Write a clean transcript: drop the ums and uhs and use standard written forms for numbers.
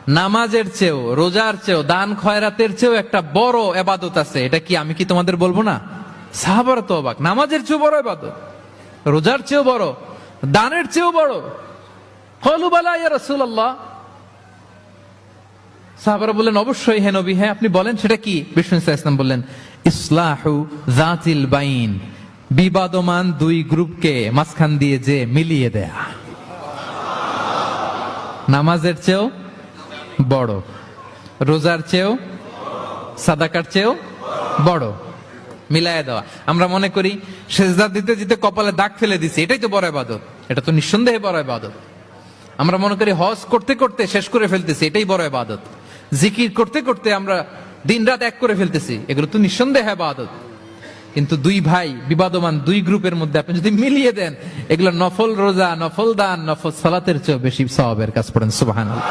নামাজের চেয়েও, রোজার চেয়েও, দান খয়রাতের চেয়েও একটা বড় ইবাদত আছে। এটা কি আমি কি তোমাদের বলবো না? সাহাবারা তো অবাক, নামাজের চেয়েও বড় ইবাদত, রোজার চেয়েও বড়, দানের চেয়েও বড়। ক্বালু বালা ইয়া রাসূলুল্লাহ। সাহাবারা বললেন অবশ্যই হে নবী, হ্যাঁ আপনি বলেন সেটা কি? বিষ্ণু সাল্লাল্লাহু আলাইহি ওয়াসাল্লাম বললেন ইসলাহু যাতিল বাইন, বিবাদমান দুই গ্রুপকে মাঝখান দিয়ে যে মিলিয়ে দেয়া। নামাজের চেয়েও বড়, রোজার চেয়েও, সাদাকার চেয়েও বড়, মিলায়া দেওয়া। আমরা মনে করি সেজদা দিতে দিতে কপালে দাগ ফেলে দিছি, এটাই তো বড় ইবাদত। এটা তো নিঃসন্দেহে বড় ইবাদত। আমরা মনে করি হজ করতে করতে শেষ করে ফেলতেছি, এটাই বড় ইবাদত। জিকির করতে করতে আমরা দিনরাত এক করে ফেলতেছি, এগুলো তো নিঃসন্দেহে ইবাদত। কিন্তু দুই ভাই বিবাদমান দুই গ্রুপের মধ্যে আপনি যদি মিলিয়ে দেন, এগুলো নফল রোজা, নফল দান, নফল সালাতের চেয়েও বেশি সওয়াবের কাজ। পড়েন সুবহানাল্লাহ।